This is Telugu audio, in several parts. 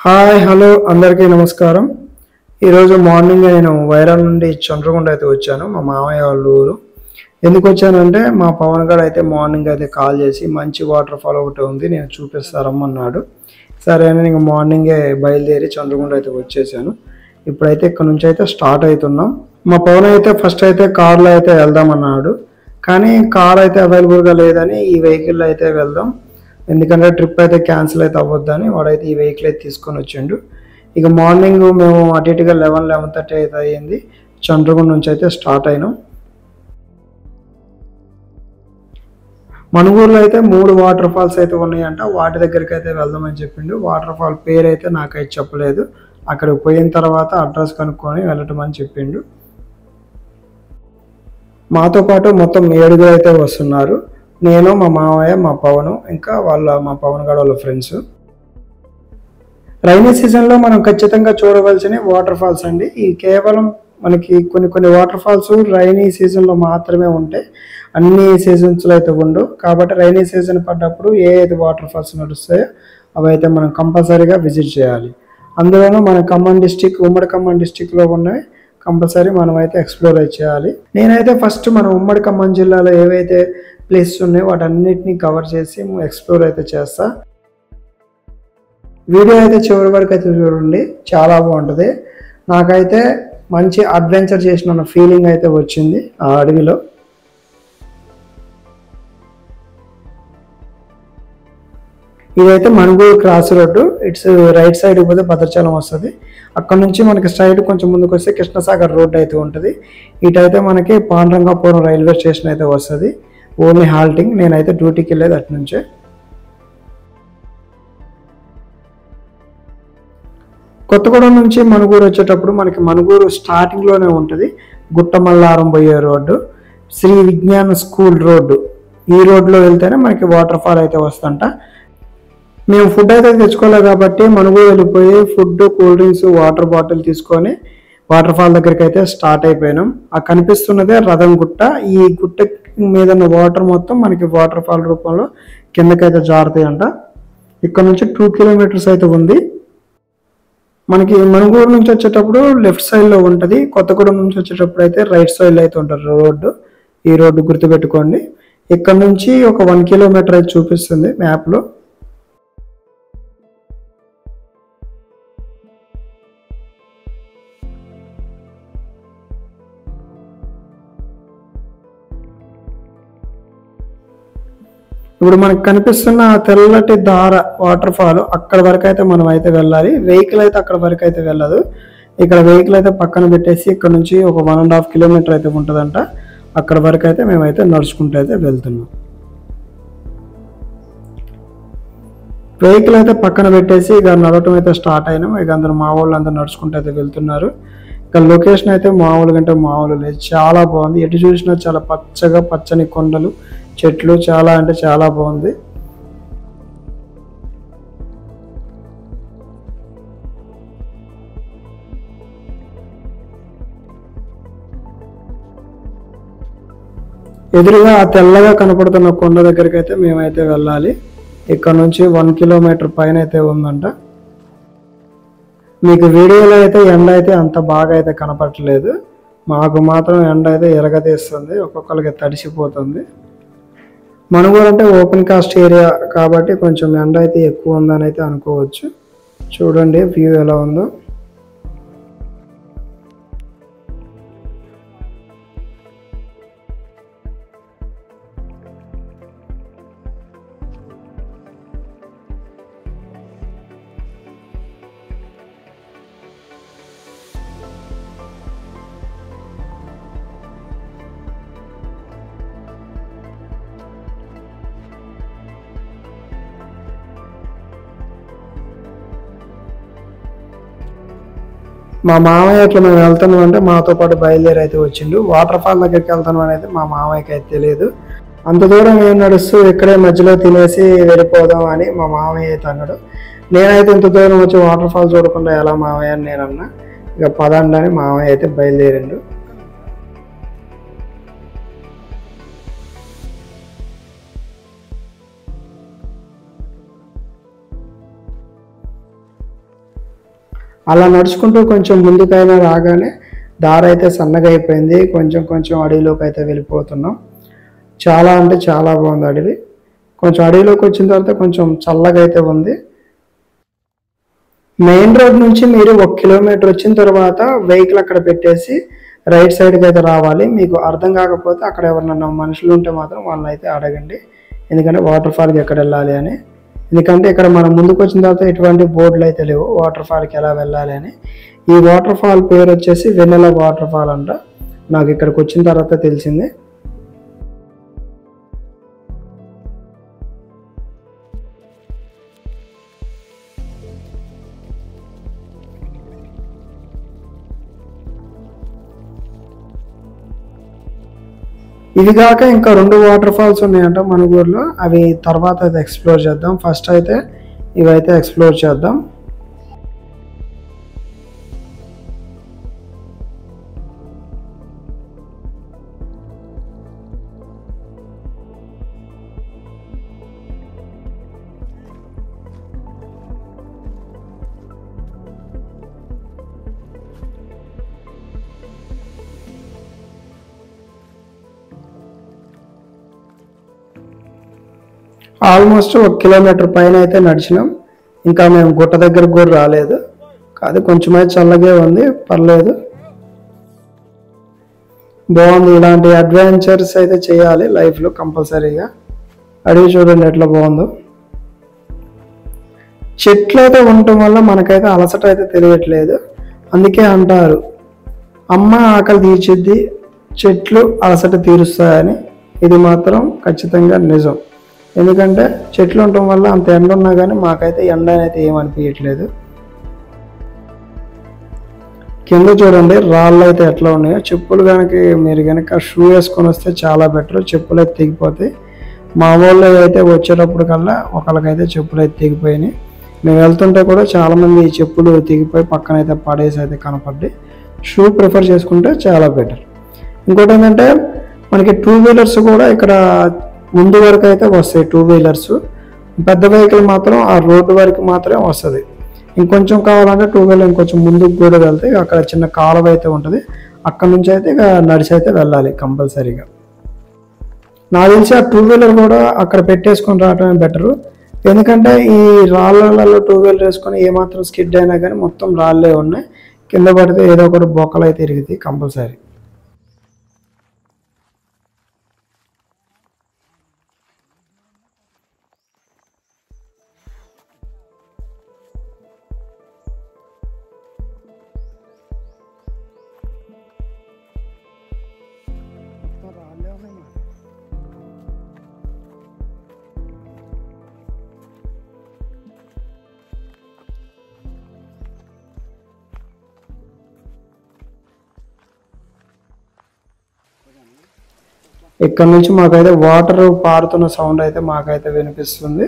హాయ్ హలో అందరికీ నమస్కారం. ఈరోజు మార్నింగ్ నేను వైరాల్ నుండి చంద్రగుండ అయితే వచ్చాను. మా మామయ్య వాళ్ళ ఊరు. ఎందుకు వచ్చానంటే మా పవన్ గారు అయితే మార్నింగ్ అయితే కాల్ చేసి మంచి వాటర్ ఫాల్ ఒకటి ఉంది నేను చూపిస్తారమ్మన్నాడు. సరే అని నేను మార్నింగే బయలుదేరి చంద్రగుండ అయితే వచ్చేసాను. ఇప్పుడైతే ఇక్కడ నుంచి అయితే స్టార్ట్ అవుతున్నాం. మా పవన్ అయితే ఫస్ట్ అయితే కార్లో అయితే వెళ్దామన్నాడు. కానీ కార్ అయితే అవైలబుల్గా లేదని ఈ వెహికల్లో అయితే వెళ్దాం, ఎందుకంటే ట్రిప్ అయితే క్యాన్సిల్ అయితే అవ్వద్దని వాడైతే ఈ వెహికల్ అయితే తీసుకొని వచ్చిండు. ఇక మార్నింగ్ మేము అటు ఇటుగా 11:30 అయితే అయ్యింది. చంద్రగుండ నుంచి అయితే స్టార్ట్ అయినాం. మనుగూరులో అయితే 3 వాటర్ ఫాల్స్ అయితే ఉన్నాయంట. వాటి దగ్గరికి అయితే వెళ్దామని చెప్పిండు. వాటర్ ఫాల్ పేరు అయితే నాకైతే చెప్పలేదు. అక్కడికి పోయిన తర్వాత అడ్రస్ కనుక్కొని వెళ్ళటం అని చెప్పిండు. మాతో పాటు మొత్తం 7 అయితే వస్తున్నారు. నేను, మా మామయ్య, మా పవను, ఇంకా మా పవన్ గారు వాళ్ళ ఫ్రెండ్స్. రైనీ సీజన్లో మనం ఖచ్చితంగా చూడవలసిన వాటర్ ఫాల్స్ అండి. ఈ కేవలం మనకి కొన్ని వాటర్ ఫాల్స్ రైనీ సీజన్లో మాత్రమే ఉంటాయి, అన్ని సీజన్స్లో అయితే ఉండవు. కాబట్టి రైనీ సీజన్ పడ్డప్పుడు ఏది వాటర్ ఫాల్స్ నడుస్తాయో అవి అయితే మనం కంపల్సరీగా విజిట్ చేయాలి. అందులోనూ మన ఉమ్మడి ఖమ్మం డిస్టిక్లో ఉన్నవి కంపల్సరీ మనం అయితే ఎక్స్ప్లోర్ చేయాలి. నేనైతే ఫస్ట్ మన ఉమ్మడి ఖమ్మం జిల్లాలో ఏవైతే ప్లేసెస్ ఉన్నాయో వాటన్నిటిని కవర్ చేసి ఎక్స్ప్లోర్ అయితే చేస్తా. వీడియో అయితే చివరి వరకు అయితే చూడండి, చాలా బాగుంటుంది. నాకైతే మంచి అడ్వెంచర్ చేసిన ఫీలింగ్ అయితే వచ్చింది ఆ అడవిలో. ఇదైతే Manuguru cross road. It's right side పోతే భద్రాచలం వస్తుంది. అక్కడ నుంచి మనకి స్ట్రైట్ కొంచెం ముందుకు వస్తే కృష్ణసాగర్ రోడ్ అయితే ఉంటుంది. ఇటైతే మనకి పాండ్రంగాపురం రైల్వే స్టేషన్ అయితే వస్తుంది. Only halting. నేనైతే డ్యూటీకి వెళ్ళేది అటు నుంచే. కొత్తగూడెం నుంచి మనుగూరు వచ్చేటప్పుడు మనకి మనుగూరు స్టార్టింగ్లోనే ఉంటుంది గుట్టమల్లారం పోయే రోడ్డు, శ్రీ విజ్ఞాన స్కూల్ రోడ్డు. ఈ రోడ్లో వెళ్తేనే మనకి వాటర్ ఫాల్ అయితే వస్తుంట. మేము ఫుడ్ అయితే తెచ్చుకోలేదు కాబట్టి మనుగూరు వెళ్ళిపోయి food, cool drinks, water bottle తీసుకొని వాటర్ ఫాల్ దగ్గరికి అయితే స్టార్ట్ అయిపోయినాం. ఆ కనిపిస్తున్నదే రథం గుట్ట. ఈ గుట్ట మీద ఉన్న వాటర్ మొత్తం మనకి వాటర్ ఫాల్ రూపంలో కిందకైతే జారుతాయంట. ఇక్కడ నుంచి 2 కిలోమీటర్స్ అయితే ఉంది. మనకి మనుగూరు నుంచి వచ్చేటప్పుడు లెఫ్ట్ సైడ్లో ఉంటుంది. కొత్తగూడెం నుంచి వచ్చేటప్పుడు అయితే రైట్ సైడ్లో అయితే ఉంటుంది రోడ్డు. ఈ రోడ్డు గుర్తుపెట్టుకోండి. ఇక్కడ నుంచి ఒక 1 కిలోమీటర్ అయితే చూపిస్తుంది మ్యాప్లో. ఇప్పుడు మనకు కనిపిస్తున్న తెల్లటి దార వాటర్ ఫాల్ అక్కడ వరకు అయితే మనం అయితే వెళ్ళాలి. వెహికల్ అయితే అక్కడ వరకు అయితే వెళ్ళదు. ఇక్కడ వెహికల్ అయితే పక్కన పెట్టేసి ఇక్కడ నుంచి ఒక 1.5 కిలోమీటర్ అయితే ఉంటుందంట. అక్కడ వరకు అయితే మేమైతే నడుచుకుంటూ అయితే వెళ్తున్నాం. వెహికల్ అయితే పక్కన పెట్టేసి ఇక నడవటం అయితే స్టార్ట్ అయినాం. ఇక అందరూ మా వాళ్ళు అందరూ నడుచుకుంటూ అయితే వెళ్తున్నారు. ఇక లొకేషన్ అయితే మామూలు లేదు, చాలా బాగుంది. ఎటు చూసినా చాలా పచ్చని కొండలు, చెట్లు, చాలా అంటే చాలా బాగుంది. ఎదురుగా ఆ తెల్లగా కనపడుతున్న కొండ దగ్గరికి అయితే మేమైతే వెళ్ళాలి. ఇక్కడ నుంచి 1 కిలోమీటర్ పైన అయితే ఉందంట. మీకు వీడియోలో అయితే ఎండ అయితే అంత బాగా అయితే కనపడట్లేదు. మాకు మాత్రం ఎండ అయితే ఎరగతీస్తుంది, ఒక్కొక్కరికి తడిసిపోతుంది. మనుగూరు అంటే ఓపెన్ కాస్ట్ ఏరియా కాబట్టి కొంచెం ఎండ అయితే ఎక్కువ ఉందని అయితే అనుకోవచ్చు. చూడండి వ్యూ ఎలా ఉందో. మా మామయ్య ఇట్లా మేము వెళ్తున్నాం అంటే మాతో పాటు బయలుదేరి అయితే వచ్చిండు. వాటర్ ఫాల్ దగ్గరికి వెళ్తాను అని అయితే మా మామయ్యకి అయితే తెలియదు. అంత దూరం ఏం నడుస్తూ ఇక్కడే మధ్యలో తినేసి వెళ్ళిపోదాం అని మా మామయ్య అయితే అన్నాడు. నేనైతే ఇంత దూరం వచ్చి వాటర్ ఫాల్ చూడకుండా ఎలా మామయ్య అని నేను అన్నా. ఇక పదండి అని మామయ్య అయితే బయలుదేరిండు. అలా నడుచుకుంటూ కొంచెం ముందుకైనా రాగానే దారి అయితే సన్నగా అయిపోయింది, కొంచెం కొంచెం అడవిలోకి అయితే వెళ్ళిపోతున్నాం. చాలా అంటే చాలా బాగుంది అడవి. కొంచెం అడవిలోకి వచ్చిన తర్వాత కొంచెం చల్లగా అయితే ఉంది. మెయిన్ రోడ్ నుంచి మీరు 1 కిలోమీటర్ వచ్చిన తర్వాత వెహికల్ అక్కడ పెట్టేసి రైట్ సైడ్కి అయితే రావాలి. మీకు అర్థం కాకపోతే అక్కడ ఎవరినన్నా మనుషులు ఉంటే మాత్రం వాళ్ళని అయితే అడగండి, ఎందుకంటే వాటర్ ఫాల్కి ఎక్కడ వెళ్ళాలి అని. ఎందుకంటే ఇక్కడ మనం ముందుకు వచ్చిన తర్వాత ఎటువంటి బోర్డులు అయితే లేవు వాటర్ ఫాల్కి ఎలా వెళ్ళాలి అని. ఈ వాటర్ ఫాల్ పేరు వచ్చేసి వెన్నెల వాటర్ ఫాల్ అంట, నాకు ఇక్కడికి వచ్చిన తర్వాత తెలిసింది. ఇవి కాక ఇంకా 2 వాటర్ ఫాల్స్ ఉన్నాయంట మనుగూరులో, అవి తర్వాత అయితే ఎక్స్ప్లోర్ చేద్దాం. ఫస్ట్ అయితే ఇవైతే ఎక్స్ప్లోర్ చేద్దాం. ఆల్మోస్ట్ 1 కిలోమీటర్ పైన అయితే నడిచినాం. ఇంకా మేము గుట్ట దగ్గరకు కూడా రాలేదు, కాదు కొంచెం అయితే చల్లగే ఉంది, పర్లేదు, బాగుంది. ఇలాంటి అడ్వెంచర్స్ అయితే చేయాలి లైఫ్లో కంపల్సరీగా. అడవి చూడండి ఎట్లా బాగుందో. చెట్లు అయితే ఉండటం వల్ల మనకైతే అలసట అయితే తెలియట్లేదు. అందుకే అంటారు అమ్మ ఆకలి తీర్చిద్ది, చెట్లు అలసట తీరుస్తాయని. ఇది మాత్రం ఖచ్చితంగా నిజం. ఎందుకంటే చెట్లు ఉండటం వల్ల అంత ఎండ ఉన్నా కానీ మాకైతే ఎండ అయితే ఏమనిపించట్లేదు. కింద చూడండి రాళ్ళు అయితే ఎట్లా ఉన్నాయో. చెప్పులు కనుక మీరు కనుక షూ వేసుకొని వస్తే చాలా బెటర్, చెప్పులు అయితే తెగిపోతాయి. మా వాళ్ళు అయితే వచ్చేటప్పుడు కల్లా ఒకళ్ళకైతే చెప్పులు అయితే తెగిపోయినాయి. మేము వెళ్తుంటే కూడా చాలామంది ఈ చెప్పులు తెగిపోయి పక్కన అయితే పడేసి అయితే కనపడ్డాయి. షూ ప్రిఫర్ చేసుకుంటే చాలా బెటర్. ఇంకోటి ఏంటంటే మనకి 2 వీలర్స్ కూడా ఇక్కడ ముందు వరకు అయితే వస్తాయి. 2 వీలర్స్, పెద్ద వెహికల్ మాత్రం ఆ రోడ్డు వరకు మాత్రమే వస్తుంది. ఇంకొంచెం కావాలంటే 2 వీలర్ ఇంకొంచెం ముందుకు కూడా వెళ్తే అక్కడ చిన్న కాలువ అయితే ఉంటుంది, అక్కడ నుంచి అయితే ఇక నడిచి అయితే వెళ్ళాలి కంపల్సరీగా. నాకు తెలిసి ఆ 2 వీలర్ కూడా అక్కడ పెట్టేసుకొని రావటమే బెటరు. ఎందుకంటే ఈ రాళ్ళలో 2 వీలర్ వేసుకొని ఏమాత్రం స్కిడ్ అయినా కానీ మొత్తం రాళ్ళే ఉన్నాయి, కింద పడితే ఏదో ఒకటి బొక్కలు అయితే ఇరుగుతాయి కంపల్సరీ. ఇక్కడ నుంచి మాకైతే వాటర్ పారుతున్న సౌండ్ అయితే మాకైతే వినిపిస్తుంది.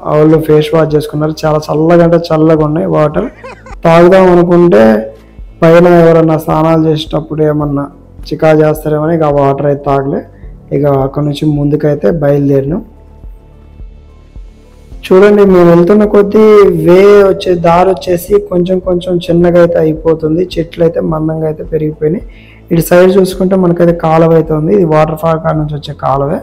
వాళ్ళు ఫేస్ వాష్ చేసుకున్నారు, చాలా చల్లగా అంటే చల్లగా ఉన్నాయి వాటర్. తాగుదాం అనుకుంటే పైన ఎవరన్నా స్నానాలు చేసేటప్పుడు ఏమన్నా చికా చేస్తారేమని ఇక వాటర్ అయితే తాగలే. ఇక అక్కడ నుంచి ముందుకైతే బయలుదేరినాం. చూడండి మేము వెళ్తున్న కొద్దీ దారి వచ్చేసి కొంచెం కొంచెం చిన్నగా అయితే అయిపోతుంది. చెట్లు అయితే మందంగా అయితే పెరిగిపోయినాయి. ఇటు సైడ్ చూసుకుంటే మనకైతే కాలువ అయితే ఉంది, ఇది వాటర్ ఫాల్ కాడ నుంచి వచ్చే కాలువే.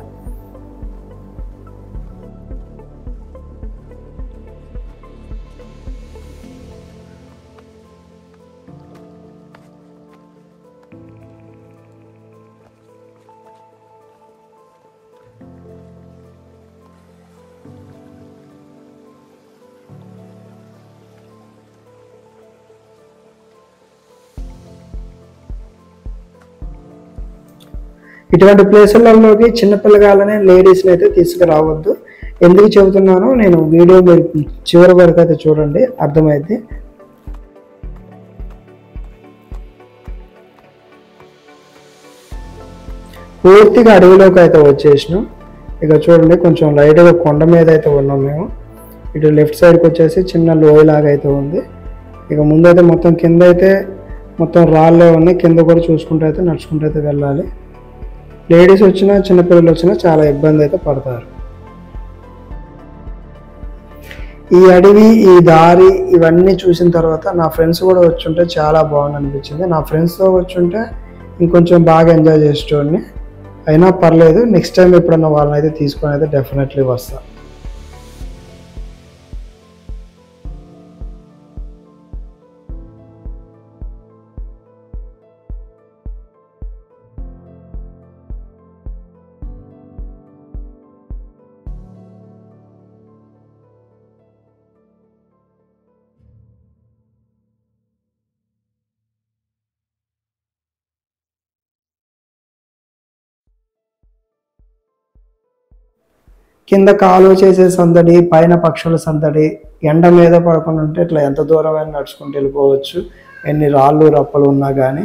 ఇటువంటి ప్లేసులలోకి చిన్నపిల్లగాళ్ళనే లేడీస్ని అయితే తీసుకురావద్దు. ఎందుకు చెబుతున్నానో నేను వీడియో మీరు చివరి వరకు అయితే చూడండి, అర్థమైంది. పూర్తిగా అడవిలోకి అయితే వచ్చేసినాం. ఇక చూడండి కొంచెం లైట్గా కొండ మీద అయితే ఉన్నాం మేము. ఇటు లెఫ్ట్ సైడ్కి వచ్చేసి చిన్న లోయలాగా అయితే ఉంది. ఇక ముందైతే మొత్తం కింద అయితే మొత్తం రాళ్ళే ఉన్నాయి, కింద కూడా చూసుకుంటూ అయితే నడుచుకుంటూ అయితే వెళ్ళాలి. లేడీస్ వచ్చినా చిన్నపిల్లలు వచ్చినా చాలా ఇబ్బంది అయితే పడతారు. ఈ అడవి, ఈ దారి ఇవన్నీ చూసిన తర్వాత నా ఫ్రెండ్స్ కూడా వచ్చుంటే చాలా బాగుంది అనిపించింది. నా ఫ్రెండ్స్తో వచ్చుంటే ఇంకొంచెం బాగా ఎంజాయ్ చేసేటోడిని. అయినా పర్లేదు, నెక్స్ట్ టైం ఎప్పుడన్నా వాళ్ళని అయితే తీసుకొని అయితే డెఫినెట్లీ వస్తా. కింద కాలువ చేసే సందడి, పైన పక్షుల సందడి, ఎండ మీద పడకుండా ఉంటే ఇట్లా ఎంత దూరమైనా నడుచుకుంటూ వెళ్ళిపోవచ్చు, ఎన్ని రాళ్ళు రప్పలు ఉన్నా కానీ.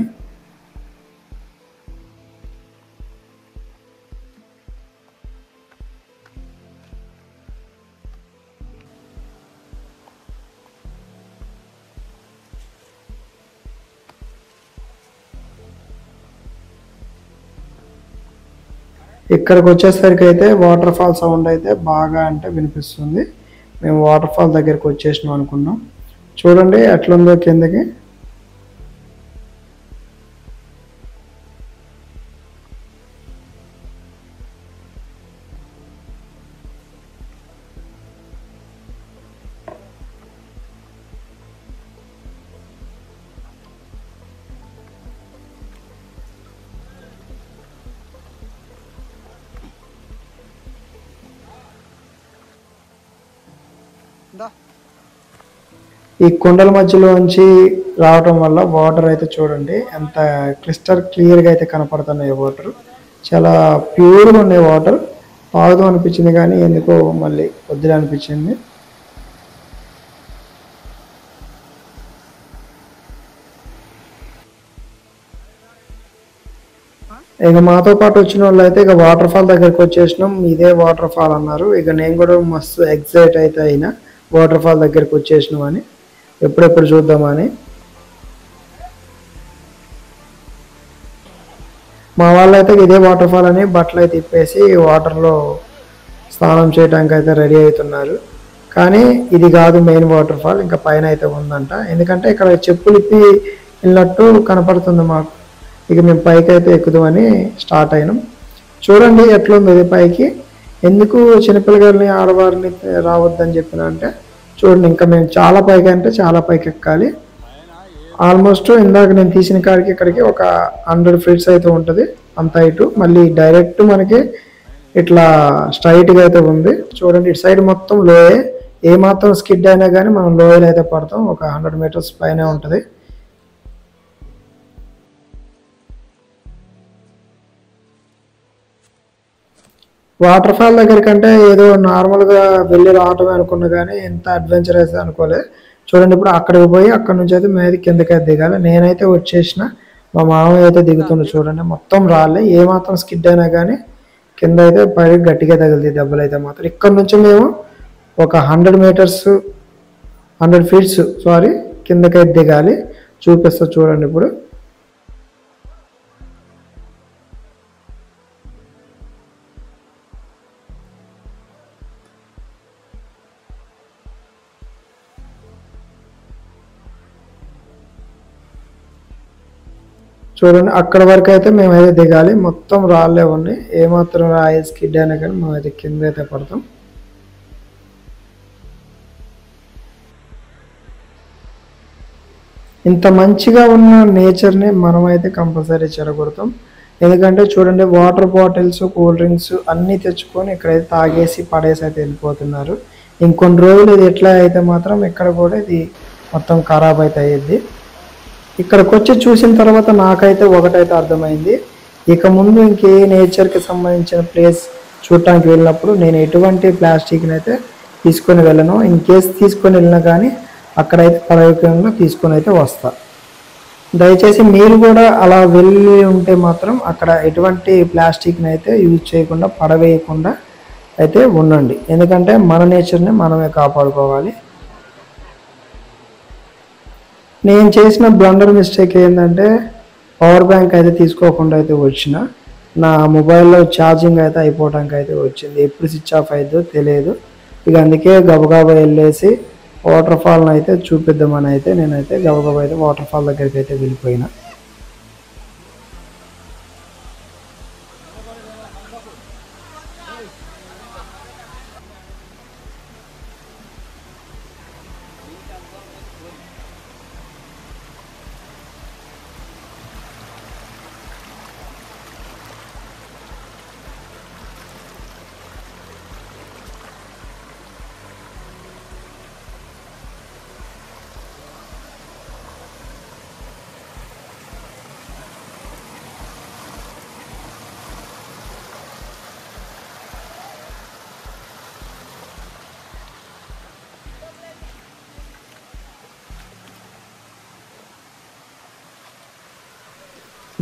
ఇక్కడికి వచ్చేసరికి అయితే వాటర్ ఫాల్ సౌండ్ అయితే బాగా అంటే వినిపిస్తుంది. మేము వాటర్ ఫాల్ దగ్గరికి వచ్చేసినాం అనుకున్నాం. చూడండి ఎట్లుందో కిందకి. ఈ కొండల మధ్యలోంచి రావటం వల్ల వాటర్ అయితే చూడండి ఎంత క్రిస్టల్ క్లియర్గా అయితే కనపడుతున్నాయి. వాటర్ చాలా ప్యూర్గా ఉన్నాయి. వాటర్ తాగుదాం అనిపించింది కానీ ఎందుకో మళ్ళీ వద్దులే అనిపించింది. ఇక మాతో పాటు వచ్చిన వాళ్ళు అయితే ఇక వాటర్ ఫాల్ దగ్గరికి వచ్చేసినాం. ఇదే వాటర్ ఫాల్ అన్నారు. ఇక నేను కూడా మస్తు ఎక్సైట్ అయితే అయినా వాటర్ ఫాల్ దగ్గరికి వచ్చేసినాం అని, ఎప్పుడెప్పుడు చూద్దామని. మా వాళ్ళు అయితే ఇదే వాటర్ ఫాల్ అని బట్టలు అయితే ఇప్పేసి వాటర్లో స్నానం చేయడానికి అయితే రెడీ అవుతున్నారు. కానీ ఇది కాదు మెయిన్ వాటర్ ఫాల్, ఇంకా పైన అయితే ఉందంట. ఎందుకంటే ఇక్కడ చెప్పులు ఇప్పి వెళ్ళినట్టు కనపడుతుంది మాకు. ఇక మేము పైకి అయితే ఎక్కుదామని స్టార్ట్ అయినాం. చూడండి ఎట్లుంది ఇది పైకి. ఎందుకు చిన్నపిల్లగారిని ఆడవారిని రావద్దని చెప్పిన అంటే చూడండి, ఇంకా మేము చాలా పైకి అంటే చాలా పైకి ఎక్కాలి. ఆల్మోస్ట్ ఇందాక నేను తీసిన కాడికి ఇక్కడికి ఒక 100 feet అయితే ఉంటుంది అంత హైట్. మళ్ళీ డైరెక్ట్ మనకి ఇట్లా స్ట్రైట్గా అయితే ఉంది. చూడండి ఇటు సైడ్ మొత్తం లోయే. ఏమాత్రం స్కిడ్ అయినా కానీ మనం లోయలు అయితే పడతాం. ఒక 100 meters పైనే ఉంటుంది. వాటర్ ఫాల్ దగ్గర కంటే ఏదో నార్మల్గా వెళ్ళి రావటమే అనుకున్నా కానీ ఎంత అడ్వెంచర్ అయితే అనుకోలేదు. చూడండి ఇప్పుడు అక్కడికి పోయి అక్కడ నుంచి అయితే మీద కిందకి అయితే దిగాలి. నేనైతే వచ్చేసిన, మా మామయ్య అయితే దిగుతుండే. చూడండి మొత్తం రాలే, ఏమాత్రం స్కిడ్ అయినా కానీ కింద అయితే పై గట్టిగా తగిలింది దెబ్బలు అయితే మాత్రం. ఇక్కడ నుంచి మేము ఒక 100 feet కిందకైతే దిగాలి. చూపిస్తా చూడండి ఇప్పుడు. చూడండి అక్కడ వరకు అయితే మేమైతే దిగాలి. మొత్తం రాళ్ళే ఉన్నాయి. ఏమాత్రం రాయి స్కిడ్ అయినా కానీ మేమైతే కింద అయితే పడతాం. ఇంత మంచిగా ఉన్న నేచర్ని మనమైతే కంపల్సరీ చెడగొడతాం. ఎందుకంటే చూడండి వాటర్ బాటిల్స్, కూల్ డ్రింక్స్ అన్నీ తెచ్చుకొని ఇక్కడైతే తాగేసి పడేసి అయితే వెళ్ళిపోతున్నారు. ఇంకొన్ని రోజులు ఇది ఎట్లా అయితే మాత్రం ఇక్కడ కూడా ఇది మొత్తం ఖరాబ్ అయితే అయ్యిద్ది. ఇక్కడికి వచ్చి చూసిన తర్వాత నాకైతే ఒకటైతే అర్థమైంది, ఇక ముందు ఇంకే నేచర్కి సంబంధించిన ప్లేస్ చూడటానికి వెళ్ళినప్పుడు నేను ఎటువంటి ప్లాస్టిక్ని అయితే తీసుకొని వెళ్ళను. ఇన్ కేసు తీసుకొని వెళ్ళినా కానీ అక్కడైతే పడవేయకుండా తీసుకొని అయితే వస్తా. దయచేసి మీరు కూడా అలా వెళ్ళి ఉంటే మాత్రం అక్కడ ఎటువంటి ప్లాస్టిక్ని అయితే యూజ్ చేయకుండా, పడవేయకుండా అయితే ఉండండి. ఎందుకంటే మన నేచర్ని మనమే కాపాడుకోవాలి. నేను చేసిన బ్లండర్ మిస్టేక్ ఏంటంటే పవర్ బ్యాంక్ అయితే తీసుకోకుండా అయితే వచ్చిన. నా మొబైల్లో ఛార్జింగ్ అయితే అయిపోవడానికి అయితే వచ్చింది. ఎప్పుడు స్విచ్ ఆఫ్ అయిద్దో తెలియదు. ఇక అందుకే గబగబా వెళ్ళేసి వాటర్ ఫాల్ని అయితే చూపిద్దామని అయితే నేనైతే గబగబా అయితే వాటర్ ఫాల్ దగ్గరికి అయితే వెళ్ళిపోయినా.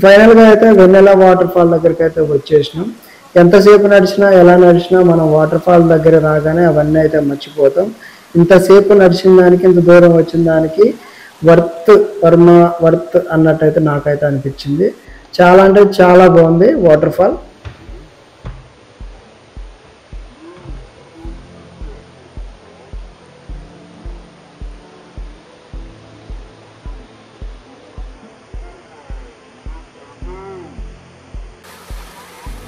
ఫైనల్గా అయితే వెన్నెల వాటర్ ఫాల్ దగ్గరికి అయితే వచ్చేసినాం. ఎంతసేపు నడిచినా ఎలా నడిచినా మనం వాటర్ ఫాల్ దగ్గర రాగానే అవన్నీ అయితే మర్చిపోతాం. ఇంతసేపు నడిచిన దానికి ఇంత దూరం వచ్చిన దానికి వర్త్ అన్నట్టయితే నాకైతే అనిపించింది. చాలా అంటే చాలా బాగుంది వాటర్ ఫాల్.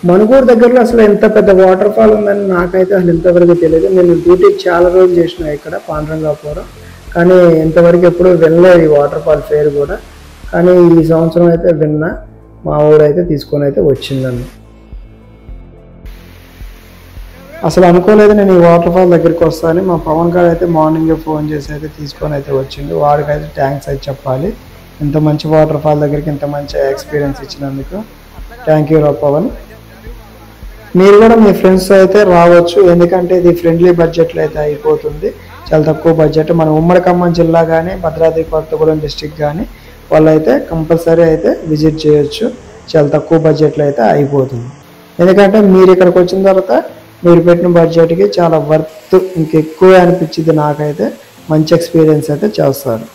మణుగూరు దగ్గరలో అసలు ఎంత పెద్ద వాటర్ ఫాల్ ఉందని నాకైతే అసలు ఇంతవరకు తెలియదు. నేను డ్యూటీ చాలా రోజులు చేసిన ఇక్కడ పాండురంగాపురం, కానీ ఇంతవరకు ఎప్పుడు వినలేదు ఈ వాటర్ ఫాల్ పేరు కూడా. కానీ ఈ సంవత్సరం అయితే విన్నా, మా ఊరైతే తీసుకొని అయితే వచ్చిందని. అసలు అనుకోలేదు నేను ఈ వాటర్ ఫాల్ దగ్గరికి వస్తాను. మా పవన్ గారు అయితే మార్నింగే ఫోన్ చేసి అయితే తీసుకొని అయితే వచ్చిండు. వాడికైతే థ్యాంక్స్ అయితే చెప్పాలి, ఇంత మంచి వాటర్ ఫాల్ దగ్గరికి ఇంత మంచి ఎక్స్పీరియన్స్ ఇచ్చినందుకు. థ్యాంక్ యూ రా పవన్. మీరు కూడా మీ ఫ్రెండ్స్ అయితే రావచ్చు, ఎందుకంటే ఇది ఫ్రెండ్లీ బడ్జెట్లో అయితే అయిపోతుంది. చాలా తక్కువ బడ్జెట్. మన ఉమ్మడి ఖమ్మం జిల్లా కానీ భద్రాద్రి కొత్తగూడెం డిస్టిక్ కానీ వాళ్ళైతే కంపల్సరీ అయితే విజిట్ చేయొచ్చు. చాలా తక్కువ బడ్జెట్లో అయితే అయిపోతుంది. ఎందుకంటే మీరు ఇక్కడికి వచ్చిన తర్వాత మీరు పెట్టిన బడ్జెట్కి చాలా వర్త్, ఇంకెక్కువ అనిపించింది నాకైతే. మంచి ఎక్స్పీరియన్స్ అయితే చేస్తారు.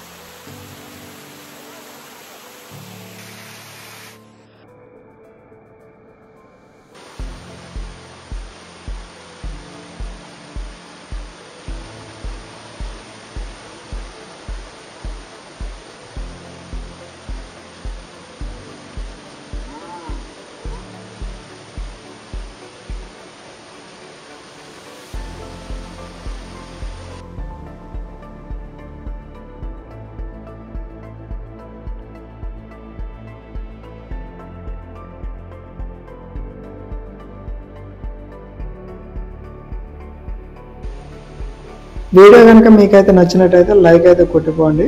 వీడియో కనుక మీకైతే నచ్చినట్టయితే లైక్ అయితే కొట్టుకోండి.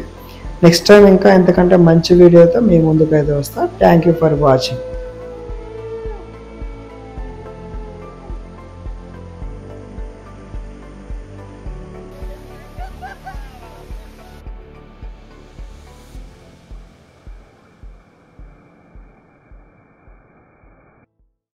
నెక్స్ట్ టైం ఇంకా ఎంతకంటే మంచి వీడియోతో మీ ముందుకైతే వస్తా. Thank you for watching.